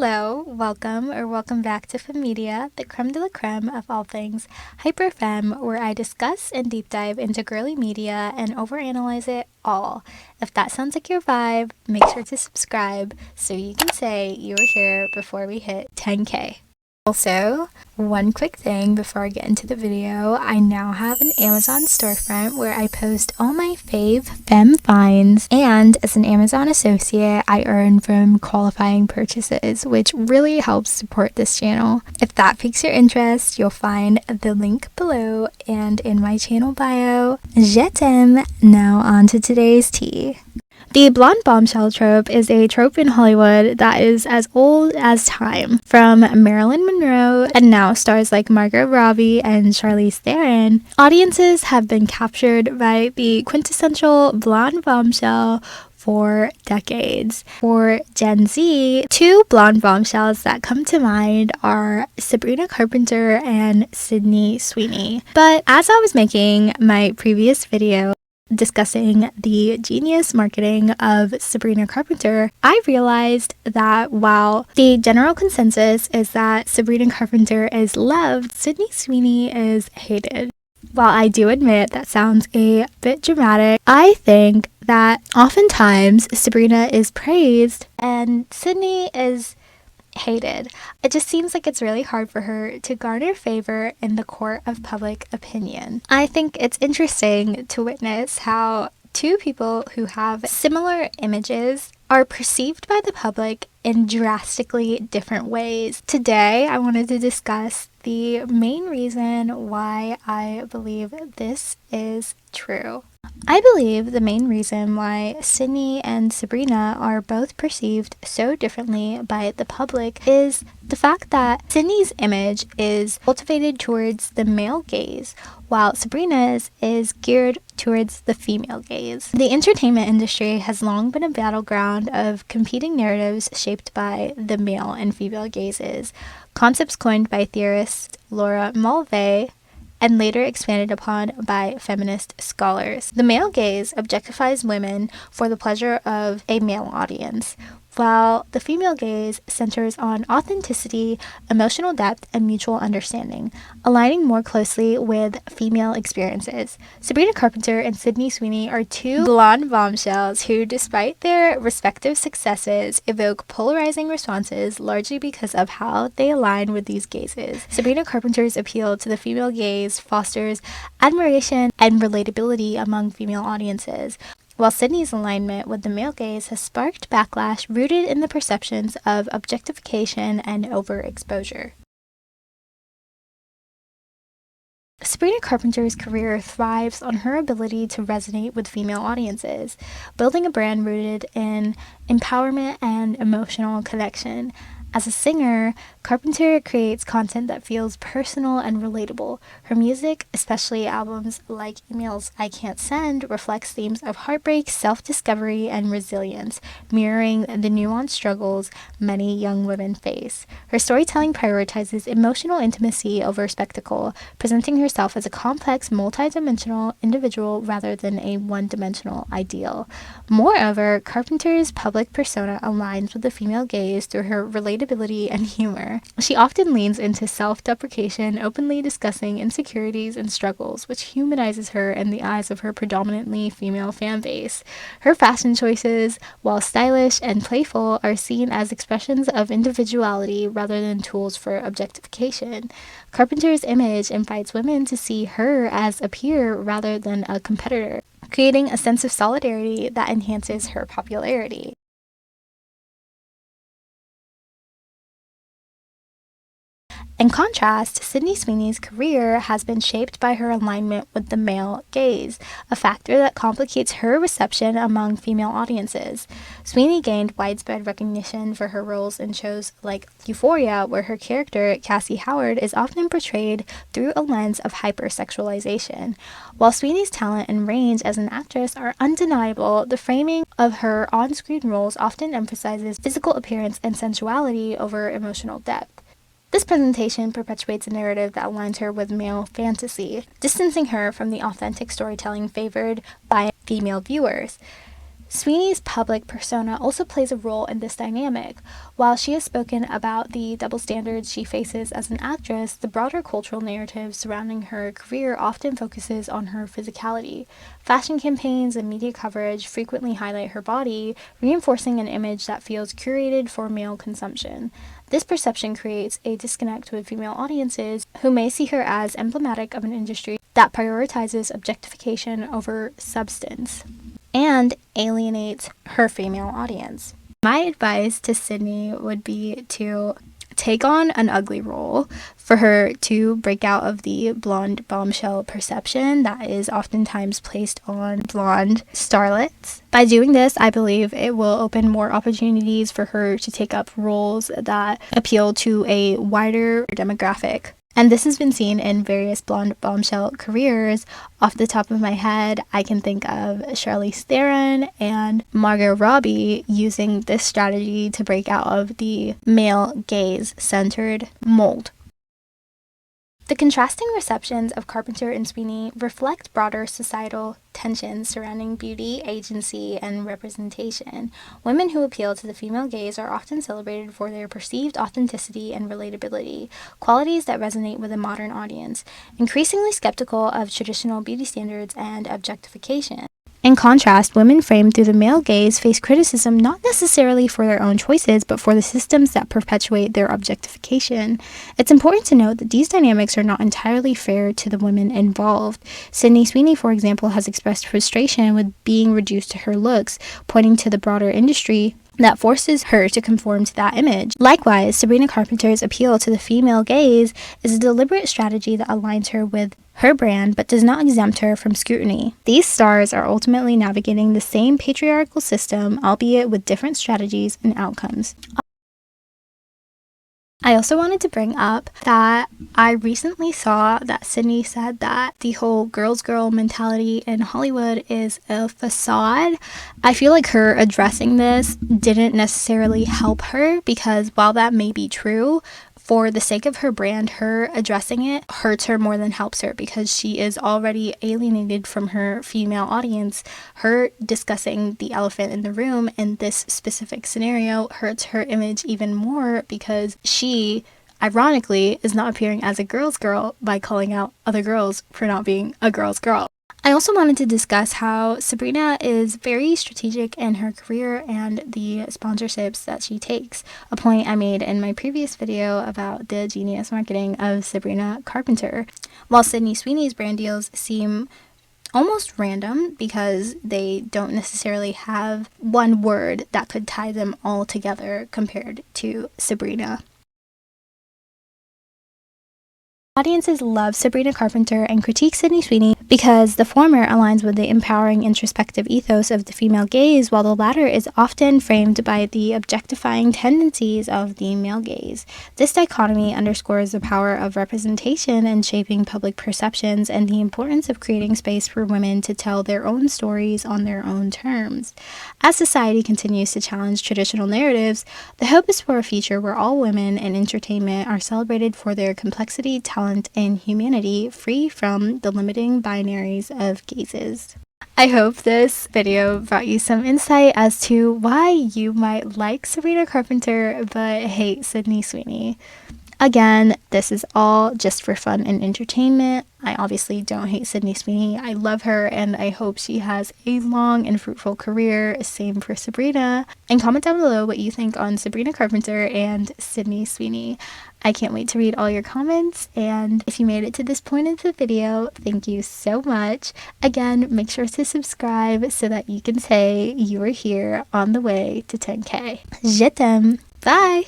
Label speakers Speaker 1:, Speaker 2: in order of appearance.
Speaker 1: Hello, welcome back to Femmedia, the creme de la creme of all things hyper femme, where I discuss and deep dive into girly media and overanalyze it all. If that sounds like your vibe, make sure to subscribe so you can say you were here before we hit 10K. Also, one quick thing before I get into the video, I now have an Amazon storefront where I post all my fave femme finds, and as an Amazon associate, I earn from qualifying purchases, which really helps support this channel. If that piques your interest, you'll find the link below and in my channel bio. Je t'aime! Now on to today's tea. The blonde bombshell trope is a trope in Hollywood that is as old as time. From Marilyn Monroe and now stars like Margot Robbie and Charlize Theron, audiences have been captured by the quintessential blonde bombshell for decades. For Gen Z, two blonde bombshells that come to mind are Sabrina Carpenter and Sydney Sweeney. But as I was making my previous video discussing the genius marketing of Sabrina Carpenter, I realized that while the general consensus is that Sabrina Carpenter is loved, Sydney Sweeney is hated. While I do admit that sounds a bit dramatic, I think that oftentimes Sabrina is praised and Sydney is hated. It just seems like it's really hard for her to garner favor in the court of public opinion. I think it's interesting to witness how two people who have similar images are perceived by the public in drastically different ways. Today, I wanted to discuss the main reason why I believe this is true. I believe the main reason why Sydney and Sabrina are both perceived so differently by the public is the fact that Sydney's image is cultivated towards the male gaze, while Sabrina's is geared towards the female gaze. The entertainment industry has long been a battleground of competing narratives shaped by the male and female gazes, concepts coined by theorist Laura Mulvey and later expanded upon by feminist scholars. The male gaze objectifies women for the pleasure of a male audience, while the female gaze centers on authenticity, emotional depth, and mutual understanding, aligning more closely with female experiences. Sabrina Carpenter and Sydney Sweeney are two blonde bombshells who, despite their respective successes, evoke polarizing responses largely because of how they align with these gazes. Sabrina Carpenter's appeal to the female gaze fosters admiration and relatability among female audiences, while Sydney's alignment with the male gaze has sparked backlash rooted in the perceptions of objectification and overexposure. Sabrina Carpenter's career thrives on her ability to resonate with female audiences, building a brand rooted in empowerment and emotional connection. As a singer, Carpenter creates content that feels personal and relatable. Her music, especially albums like Emails I Can't Send, reflects themes of heartbreak, self-discovery, and resilience, mirroring the nuanced struggles many young women face. Her storytelling prioritizes emotional intimacy over spectacle, presenting herself as a complex, multi-dimensional individual rather than a one-dimensional ideal. Moreover, Carpenter's public persona aligns with the female gaze through her relatability and humor. She often leans into self-deprecation, openly discussing insecurities and struggles, which humanizes her in the eyes of her predominantly female fan base. Her fashion choices, while stylish and playful, are seen as expressions of individuality rather than tools for objectification. Carpenter's image invites women to see her as a peer rather than a competitor, creating a sense of solidarity that enhances her popularity. In contrast, Sydney Sweeney's career has been shaped by her alignment with the male gaze, a factor that complicates her reception among female audiences. Sweeney gained widespread recognition for her roles in shows like Euphoria, where her character, Cassie Howard, is often portrayed through a lens of hypersexualization. While Sweeney's talent and range as an actress are undeniable, the framing of her on-screen roles often emphasizes physical appearance and sensuality over emotional depth. This presentation perpetuates a narrative that aligns her with male fantasy, distancing her from the authentic storytelling favored by female viewers. Sweeney's public persona also plays a role in this dynamic. While she has spoken about the double standards she faces as an actress, the broader cultural narrative surrounding her career often focuses on her physicality. Fashion campaigns and media coverage frequently highlight her body, reinforcing an image that feels curated for male consumption. This perception creates a disconnect with female audiences who may see her as emblematic of an industry that prioritizes objectification over substance and alienates her female audience. My advice to Sydney would be to take on an ugly role for her to break out of the blonde bombshell perception that is oftentimes placed on blonde starlets. By doing this, I believe it will open more opportunities for her to take up roles that appeal to a wider demographic. And this has been seen in various blonde bombshell careers. Off the top of my head, I can think of Charlize Theron and Margot Robbie using this strategy to break out of the male gaze-centered mold. The contrasting receptions of Carpenter and Sweeney reflect broader societal tensions surrounding beauty, agency, and representation. Women who appeal to the female gaze are often celebrated for their perceived authenticity and relatability, qualities that resonate with a modern audience, increasingly skeptical of traditional beauty standards and objectification. In contrast, women framed through the male gaze face criticism not necessarily for their own choices, but for the systems that perpetuate their objectification. It's important to note that these dynamics are not entirely fair to the women involved. Sydney Sweeney, for example, has expressed frustration with being reduced to her looks, pointing to the broader industry that forces her to conform to that image. Likewise, Sabrina Carpenter's appeal to the female gaze is a deliberate strategy that aligns her with her brand but does not exempt her from scrutiny. These stars are ultimately navigating the same patriarchal system, albeit with different strategies and outcomes. I also wanted to bring up that I recently saw that Sydney said that the whole girls girl mentality in Hollywood is a facade. I feel like her addressing this didn't necessarily help her, because while that may be true, for the sake of her brand, her addressing it hurts her more than helps her, because she is already alienated from her female audience. Her discussing the elephant in the room in this specific scenario hurts her image even more, because she, ironically, is not appearing as a girl's girl by calling out other girls for not being a girl's girl. I also wanted to discuss how Sabrina is very strategic in her career and the sponsorships that she takes, a point I made in my previous video about the genius marketing of Sabrina Carpenter. While Sydney Sweeney's brand deals seem almost random because they don't necessarily have one word that could tie them all together compared to Sabrina. Audiences love Sabrina Carpenter and critique Sydney Sweeney because the former aligns with the empowering introspective ethos of the female gaze, while the latter is often framed by the objectifying tendencies of the male gaze. This dichotomy underscores the power of representation in shaping public perceptions and the importance of creating space for women to tell their own stories on their own terms. As society continues to challenge traditional narratives, the hope is for a future where all women in entertainment are celebrated for their complexity, talent, and humanity, free from the limiting binaries of gazes. I hope this video brought you some insight as to why you might like Sabrina Carpenter but hate Sydney Sweeney. Again, this is all just for fun and entertainment. I obviously don't hate Sydney Sweeney. I love her and I hope she has a long and fruitful career. Same for Sabrina. And comment down below what you think on Sabrina Carpenter and Sydney Sweeney. I can't wait to read all your comments, and if you made it to this point in the video, thank you so much. Again, make sure to subscribe so that you can say you were here on the way to 10K. Je t'aime. Bye!